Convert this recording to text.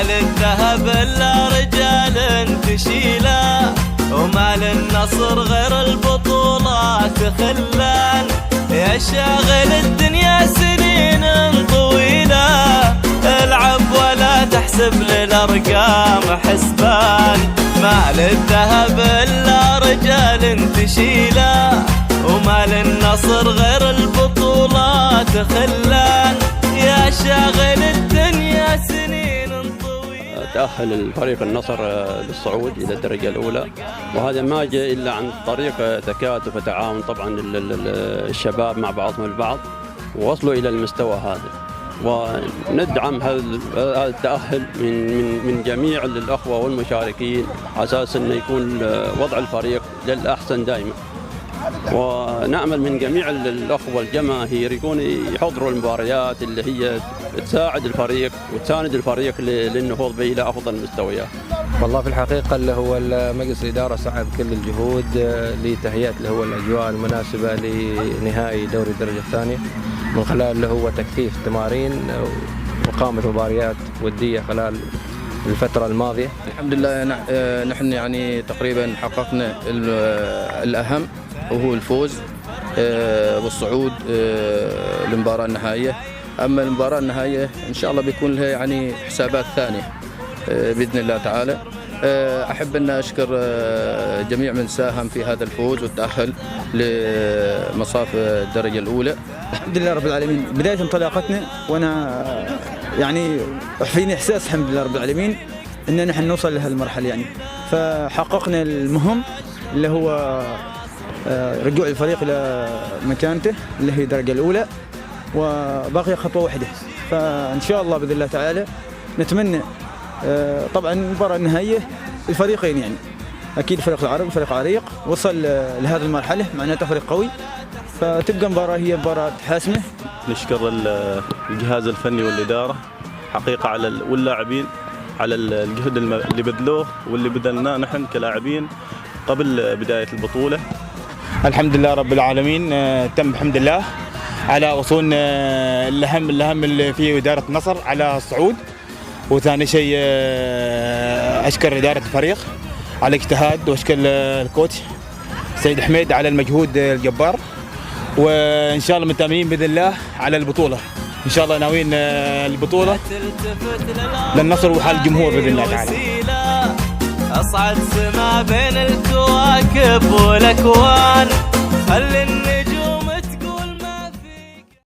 وما للذهب إلا رجال تشيله، وما للنصر غير البطولات خلان. يا شاغل الدنيا سنين طويلة، العب ولا تحسب للأرقام حسبان. ما للذهب إلا رجال تشيله، وما للنصر غير البطولات خلان. يا شاغل الدنيا سنين طويلة. تأهل الفريق النصر للصعود إلى الدرجة الأولى، وهذا ما جاء إلا عن طريق تكاتف وتعاون طبعا الشباب مع بعضهم البعض، ووصلوا إلى المستوى هذا. وندعم هذا التأهل من جميع الأخوة والمشاركين، على أساس أنه يكون وضع الفريق للأحسن دائما. ونأمل من جميع الأخوة والجماهير يكونوا يحضروا المباريات اللي هي تساعد الفريق وتساند الفريق للنهوض به إلى أفضل المستويات. والله في الحقيقة اللي هو مجلس الإدارة سعى بكل الجهود لتهيئة اللي هو الأجواء المناسبة لنهائي دوري الدرجة الثانية، من خلال اللي هو تكثيف تمارين وإقامة مباريات ودية خلال الفترة الماضية. الحمد لله نحن يعني تقريبا حققنا الأهم، وهو الفوز والصعود للمباراة النهائية. أما المباراة النهائية إن شاء الله بيكون لها يعني حسابات ثانية بإذن الله تعالى. أحب أن أشكر جميع من ساهم في هذا الفوز والتأهل لمصاف الدرجة الأولى. الحمد لله رب العالمين، بداية انطلاقتنا وأنا يعني فيني إحساس الحمد لله رب العالمين أن نحن نوصل لهالمرحلة يعني. فحققنا المهم اللي هو رجوع الفريق إلى مكانته اللي هي الدرجة الأولى، وباقي خطوة واحدة. فإن شاء الله بإذن الله تعالى نتمنى طبعا المباراة النهائية الفريقين يعني أكيد فريق العرب وفريق عريق وصل لهذه المرحلة، معناته فريق قوي، فتبقى مباراة هي مباراة حاسمة. نشكر الجهاز الفني والإدارة حقيقة واللاعبين على الجهد اللي بذلوه واللي بذلناه نحن كلاعبين قبل بداية البطولة. الحمد لله رب العالمين، تم الحمد لله على وصولنا الأهم اللي فيه إدارة النصر على الصعود. وثاني شيء أشكر إدارة الفريق على الاجتهاد، وأشكر الكوتش سيد حميد على المجهود الجبار. وإن شاء الله متأملين بإذن الله على البطولة، إن شاء الله ناويين البطولة للنصر وحال الجمهور بإذن الله تعالى. أصعد سما بين الكواكب والأكوان، خلي